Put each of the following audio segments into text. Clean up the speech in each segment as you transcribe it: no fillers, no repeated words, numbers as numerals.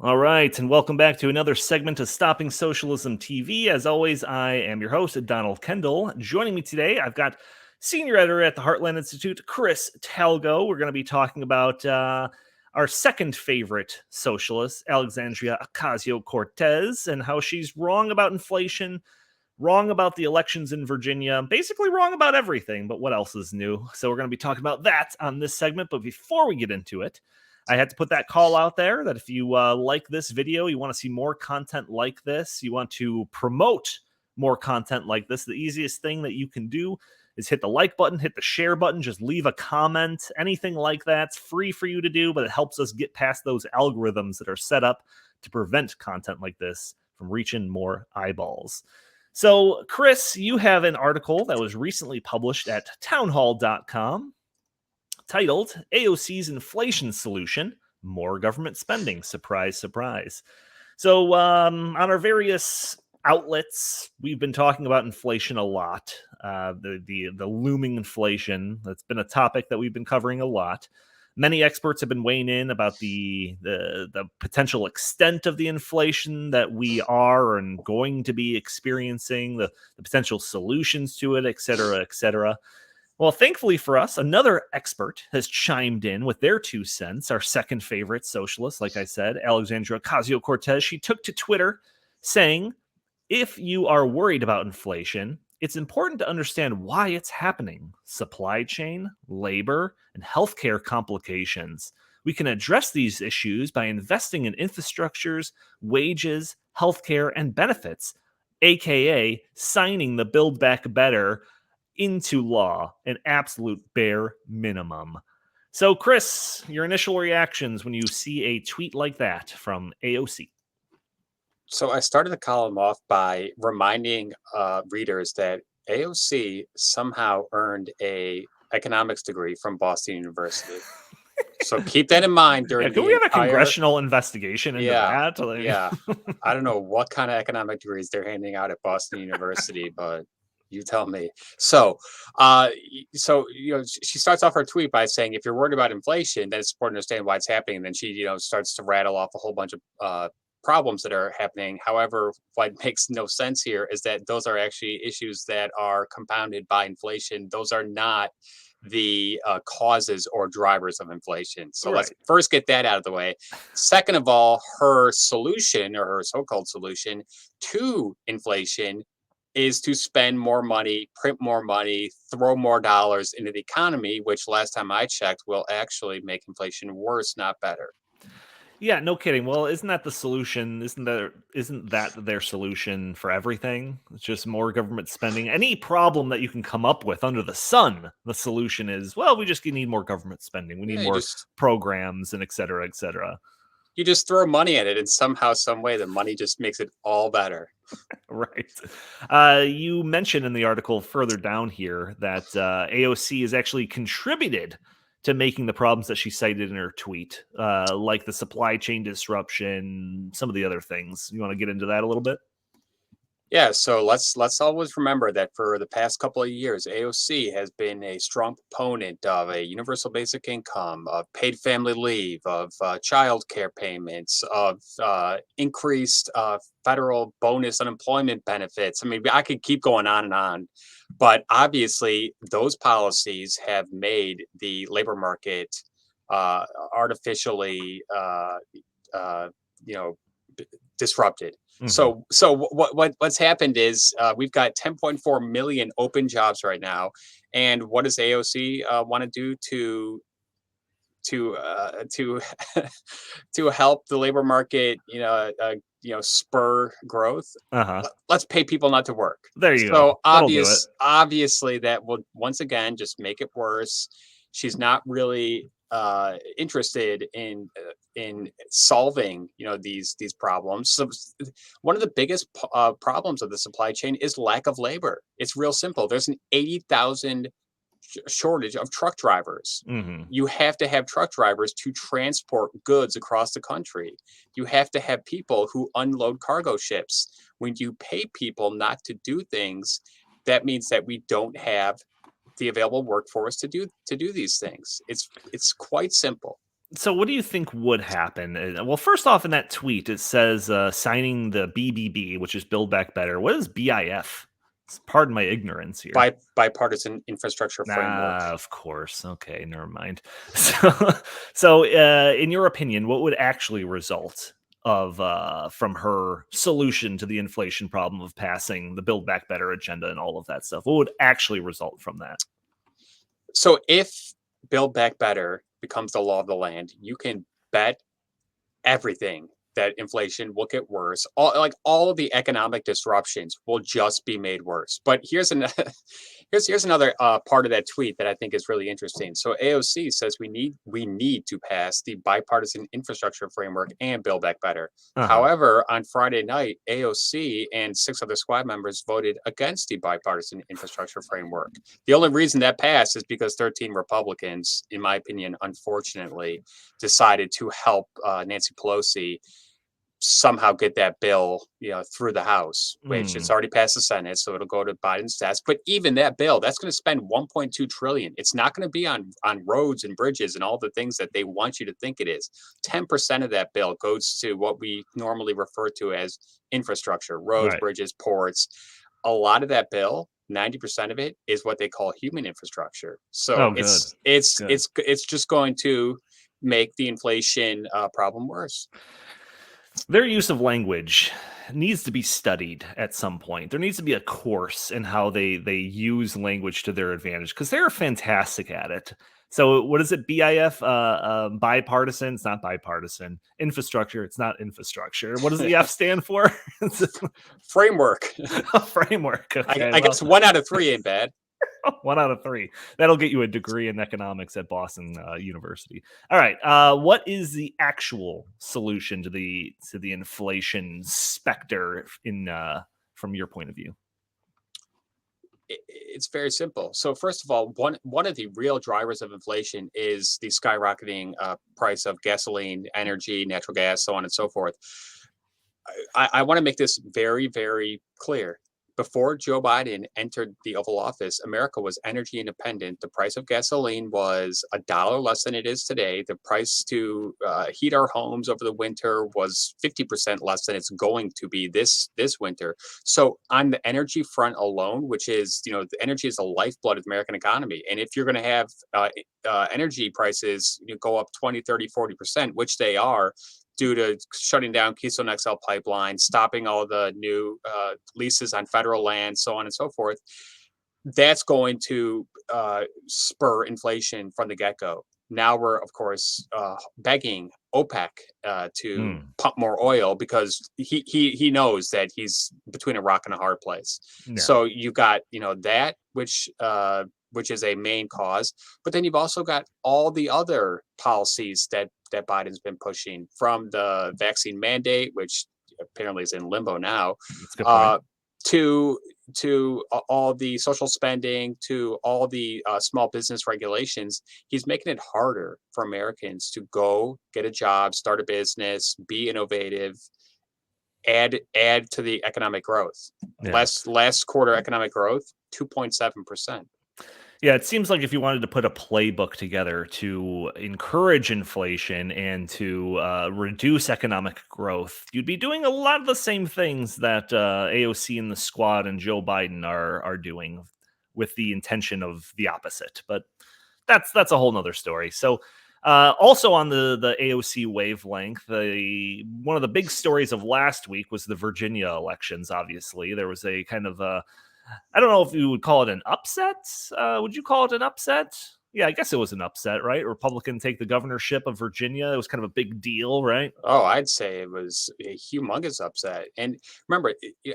All right, and welcome back to another segment of Stopping Socialism TV. As always, I am your host, Donald Kendal. Joining me today, I've got senior editor at the Heartland Institute, Chris Talgo. We're going to be talking about our second favorite socialist, Alexandria Ocasio-Cortez, and how she's wrong about inflation, wrong about the elections in Virginia, basically wrong about everything, but what else is new? So we're going to be talking about that on this segment. But before we get into it, I had to put that call out there that if you like this video, you want to see more content like this, you want to promote more content like this, the easiest thing that you can do is hit the like button, hit the share button, just leave a comment, anything like that's free for you to do, but it helps us get past those algorithms that are set up to prevent content like this from reaching more eyeballs. So, Chris, you have an article that was recently published at townhall.com titled AOC's Inflation Solution, More Government Spending. Surprise, surprise. So on our various outlets, we've been talking about inflation a lot. The looming inflation, that's been a topic that we've been covering a lot. Many experts have been weighing in about the potential extent of the inflation that we are and going to be experiencing, the potential solutions to it, et cetera, et cetera. Well, thankfully for us, another expert has chimed in with their 2 cents, our second favorite socialist, like I said, Alexandria Ocasio-Cortez. She took to Twitter saying, if you are worried about inflation, it's important to understand why it's happening. Supply chain, labor, and healthcare complications. We can address these issues by investing in infrastructures, wages, healthcare, and benefits, aka signing the Build Back Better into law, an absolute bare minimum. So, Chris, your initial reactions when you see a tweet like that from AOC? So I started the column off by reminding readers that AOC somehow earned a economics degree from Boston University. So keep that in mind Yeah, during can the we have a entire. congressional investigation into Yeah, that? Like, yeah. I don't know what kind of economic degrees they're handing out at Boston University, but you tell me. So, she starts off her tweet by saying, if you're worried about inflation, then it's important to understand why it's happening. And then she, starts to rattle off a whole bunch of problems that are happening. However, what makes no sense here is that those are actually issues that are compounded by inflation. Those are not the causes or drivers of inflation. So let's right. first get that out of the way. Second of all, her solution or her so-called solution to inflation is to spend more money, print more money, throw more dollars into the economy, which last time I checked will actually make inflation worse, not better. Yeah, no kidding. Well, isn't that the solution? Isn't that their solution for everything? It's just more government spending. Any problem that you can come up with under the sun, the solution is, well, we just need more government spending. We need Yeah, more programs and et cetera, et cetera. you just throw money at it, and somehow, some way, the money just makes it all better. Right. You mentioned in the article further down here that AOC has actually contributed to making the problems that she cited in her tweet, like the supply chain disruption, some of the other things. You want to get into that a little bit? Yeah, so let's always remember that for the past couple of years, AOC has been a strong proponent of a universal basic income, of paid family leave, of child care payments, of increased federal bonus unemployment benefits. I mean, I could keep going on, but obviously those policies have made the labor market artificially, uh, you know, disrupted. Hmm. So what's happened is we've got 10.4 million open jobs right now, and what does AOC want to do to to help the labor market? Spur growth. Uh huh. Let's pay people not to work. There you go. So That'll do it. obviously that will once again just make it worse. She's not really interested in solving these problems. So one of the biggest problems of the supply chain is lack of labor. It's real simple. There's an 80,000 shortage of truck drivers. Hmm. You have to have truck drivers to transport goods across the country. You have to have people who unload cargo ships. When you pay people not to do things, that means that we don't have the available workforce to do these things. It's quite simple. So what do you think would happen? Well, first off, in that tweet, it says signing the BBB, which is Build Back Better. What is BIF? Pardon my ignorance here. Bipartisan infrastructure framework. Of course. Okay, never mind. So, in your opinion, what would actually result of from her solution to the inflation problem of passing the Build Back Better agenda and all of that stuff? What would actually result from that? So if Build Back Better becomes the law of the land, you can bet everything that inflation will get worse. All of the economic disruptions will just be made worse. But here's here's another part of that tweet that I think is really interesting. So AOC says we need to pass the bipartisan infrastructure framework and Build Back Better. However, on Friday night, AOC and 6 other squad members voted against the bipartisan infrastructure framework. The only reason that passed is because 13 Republicans, in my opinion, unfortunately, decided to help Nancy Pelosi somehow get that bill, through the House, which it's already passed the Senate, so it'll go to Biden's desk. But even that bill, that's going to spend 1.2 trillion. It's not going to be on roads and bridges and all the things that they want you to think it is. 10% of that bill goes to what we normally refer to as infrastructure, roads, bridges, ports. A lot of that bill, 90% of it, is what they call human infrastructure. So it's just going to make the inflation problem worse. Their use of language needs to be studied at some point. There needs to be a course in how they use language to their advantage, because they're fantastic at it. So what is it? BIF, bipartisan? It's not bipartisan. Infrastructure? It's not infrastructure. What does the F stand for? Framework. Framework. Okay, I guess 1 out of 3 ain't bad. 1 out of 3. That'll get you a degree in economics at Boston University. All right. What is the actual solution to the inflation specter from your point of view? It's very simple. So first of all, one of the real drivers of inflation is the skyrocketing price of gasoline, energy, natural gas, so on and so forth. I want to make this very, very clear. Before Joe Biden entered the Oval Office, America was energy independent. The price of gasoline was $1 less than it is today. The price to heat our homes over the winter was 50% less than it's going to be this winter. So on the energy front alone, which is, the energy is the lifeblood of the American economy. And if you're going to have energy prices go up 20, 30, 40%, which they are, due to shutting down Keystone XL pipeline, stopping all the new leases on federal land, so on and so forth, that's going to spur inflation from the get-go. Now we're, of course, begging OPEC to pump more oil, because he knows that he's between a rock and a hard place. Yeah. So you've got, that, which is a main cause, but then you've also got all the other policies that Biden's been pushing, from the vaccine mandate, which apparently is in limbo now, to all the social spending, to all the small business regulations. He's making it harder for Americans to go get a job, start a business, be innovative, add to the economic growth. Yeah. Last quarter economic growth, 2.7%. Yeah, it seems like if you wanted to put a playbook together to encourage inflation and to reduce economic growth, you'd be doing a lot of the same things that AOC and the squad and Joe Biden are doing, with the intention of the opposite. But that's a whole nother story. So also on the AOC wavelength, one of the big stories of last week was the Virginia elections. Obviously, there was a kind of I don't know if you would call it an upset. Would you call it an upset? Yeah, I guess it was an upset, right? Republican take the governorship of Virginia. It was kind of a big deal, right? Oh, I'd say it was a humongous upset. And remember,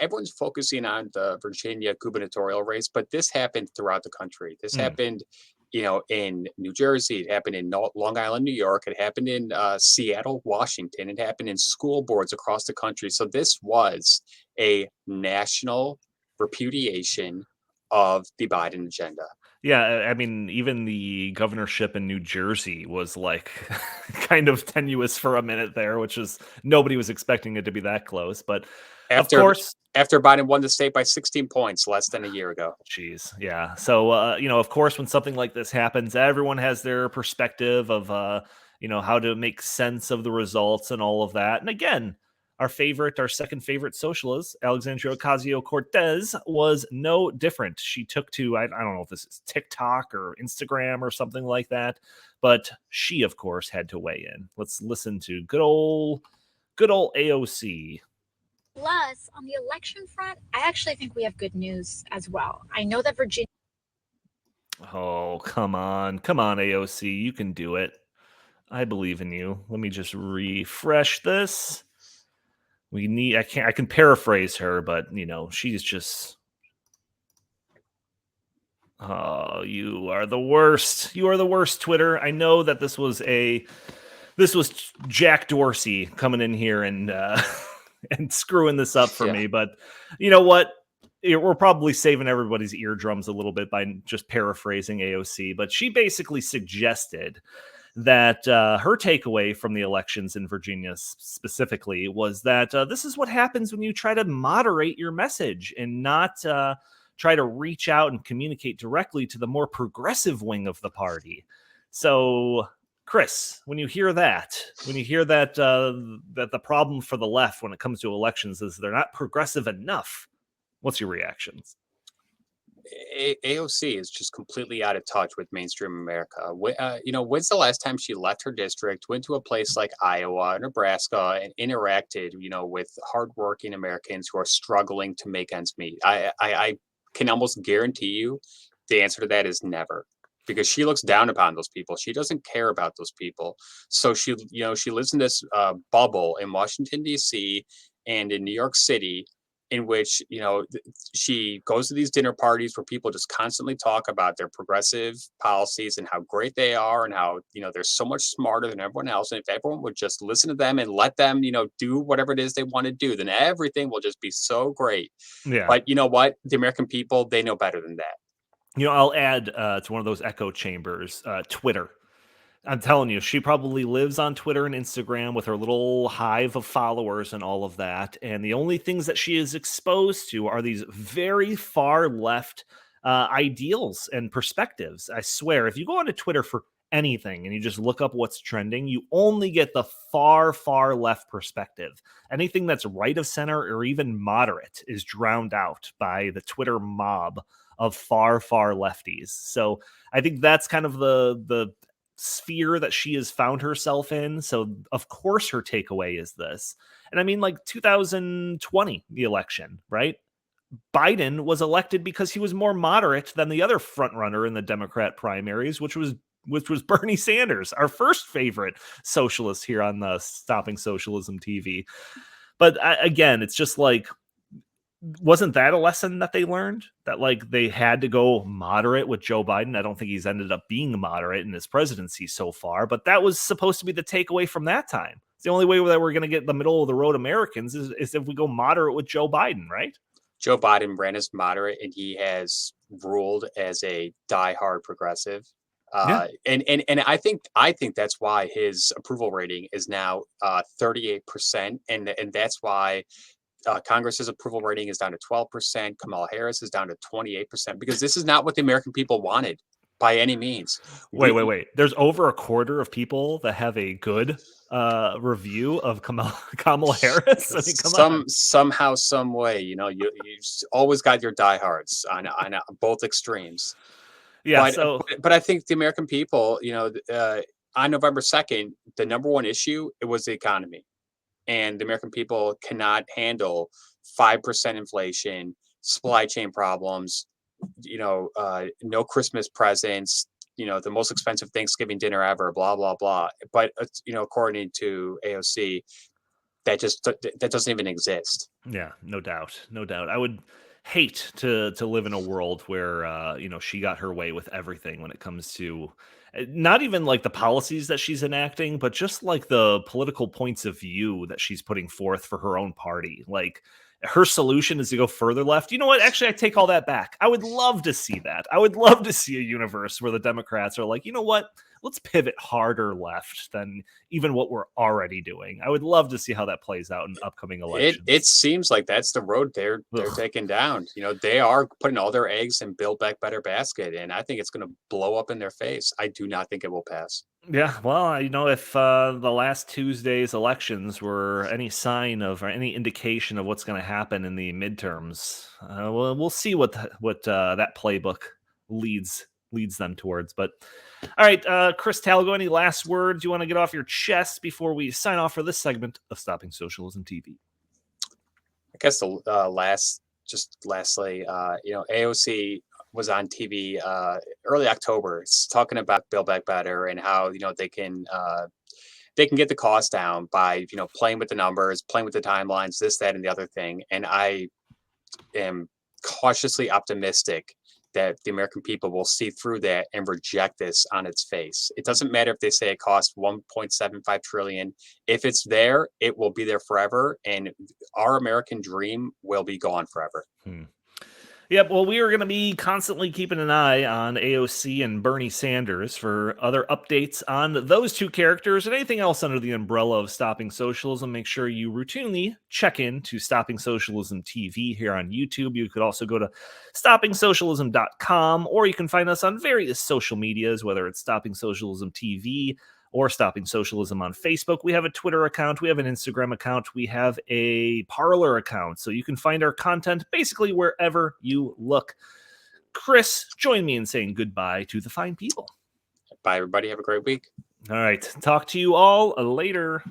everyone's focusing on the Virginia gubernatorial race, but this happened throughout the country. This happened, in New Jersey. It happened in Long Island, New York. It happened in Seattle, Washington. It happened in school boards across the country. So this was a national repudiation of the Biden agenda. Yeah, I mean, even the governorship in New Jersey was like kind of tenuous for a minute there, which is nobody was expecting it to be that close. But after Biden won the state by 16 points less than a year ago. Jeez, yeah. So, of course, when something like this happens, everyone has their perspective of, how to make sense of the results and all of that. And again, our second favorite socialist, Alexandria Ocasio-Cortez, was no different. She took to, I don't know if this is TikTok or Instagram or something like that, but she, of course, had to weigh in. Let's listen to good old AOC. Plus, on the election front, I actually think we have good news as well. I know that Virginia... Oh, come on, AOC, you can do it. I believe in you. Let me just refresh this. I can paraphrase her, but she's just, oh, you are the worst. You are the worst, Twitter. I know that this was Jack Dorsey coming in here and and screwing this up for me, but you know what? We're probably saving everybody's eardrums a little bit by just paraphrasing AOC, but she basically suggested that her takeaway from the elections in Virginia specifically was that this is what happens when you try to moderate your message and not try to reach out and communicate directly to the more progressive wing of the party. So, Chris, when you hear that that the problem for the left when it comes to elections is they're not progressive enough, what's your reactions? AOC is just completely out of touch with mainstream America. When's the last time she left her district, went to a place like Iowa, Nebraska, and interacted, with hardworking Americans who are struggling to make ends meet? I can almost guarantee you the answer to that is never, because she looks down upon those people. She doesn't care about those people. So she lives in this bubble in Washington, D.C. and in New York City, in which, she goes to these dinner parties where people just constantly talk about their progressive policies and how great they are and how, they're so much smarter than everyone else. And if everyone would just listen to them and let them, do whatever it is they want to do, then everything will just be so great. Yeah. But you know what? The American people, they know better than that. I'll add to one of those echo chambers, Twitter. I'm telling you, she probably lives on Twitter and Instagram with her little hive of followers and all of that. And the only things that she is exposed to are these very far left ideals and perspectives. I swear, if you go onto Twitter for anything and you just look up what's trending, you only get the far, far left perspective. Anything that's right of center or even moderate is drowned out by the Twitter mob of far, far lefties. So I think that's kind of the sphere that she has found herself in. So of course her takeaway is this. And I mean, like 2020, the election, right? Biden was elected because he was more moderate than the other front runner in the Democrat primaries, which was Bernie Sanders, our first favorite socialist here on the Stopping Socialism TV. But again, it's just like, wasn't that a lesson that they learned, that like they had to go moderate with Joe Biden? I don't think he's ended up being moderate in his presidency so far, but that was supposed to be the takeaway from that time. It's the only way that we're going to get the middle of the road Americans is if we go moderate with Joe Biden, right? Joe Biden ran as moderate and he has ruled as a diehard progressive. Yeah. And I think that's why his approval rating is now 38%. And that's why Congress's approval rating is down to 12%. Kamala Harris is down to 28%, because this is not what the American people wanted by any means. Wait. There's over a quarter of people that have a good review of Kamala Harris. I mean, come on. Somehow, some way, you always got your diehards on both extremes. Yeah. But I think the American people, on November 2nd, the number one issue, it was the economy. And the American people cannot handle 5% inflation, supply chain problems, no Christmas presents, the most expensive Thanksgiving dinner ever, blah, blah, blah. But, according to AOC, that doesn't even exist. Yeah, no doubt. I would hate to live in a world where, she got her way with everything when it comes to not even like the policies that she's enacting, but just like the political points of view that she's putting forth for her own party. Like her solution is to go further left. You know what? Actually, I take all that back. I would love to see that. I would love to see a universe where the Democrats are like, you know what? let's pivot harder left than even what we're already doing. I would love to see how that plays out in upcoming elections. It seems like that's the road they're taking down. They are putting all their eggs in Build Back Better basket, and I think it's going to blow up in their face. I do not think it will pass. Yeah, well, if the last Tuesday's elections were any sign of or any indication of what's going to happen in the midterms, we'll see what that playbook leads them towards. But all right, Chris Talgo, any last words you want to get off your chest before we sign off for this segment of Stopping Socialism TV? I guess the lastly, AOC was on TV early October. It's talking about Build Back Better and how they can get the cost down by playing with the numbers, playing with the timelines, this, that, and the other thing. And I am cautiously optimistic that the American people will see through that and reject this on its face. It doesn't matter if they say it costs 1.75 trillion. If it's there, it will be there forever, and our American dream will be gone forever. Yep, well, we are going to be constantly keeping an eye on AOC and Bernie Sanders for other updates on those two characters and anything else under the umbrella of Stopping Socialism. Make sure you routinely check in to Stopping Socialism TV here on YouTube. You could also go to stoppingsocialism.com, or you can find us on various social medias, whether it's Stopping Socialism TV or Stopping Socialism on Facebook. We have a Twitter account, we have an Instagram account, we have a Parler account, so you can find our content basically wherever you look. Chris, join me in saying goodbye to the fine people. Bye, everybody. Have a great week. All right. Talk to you all later.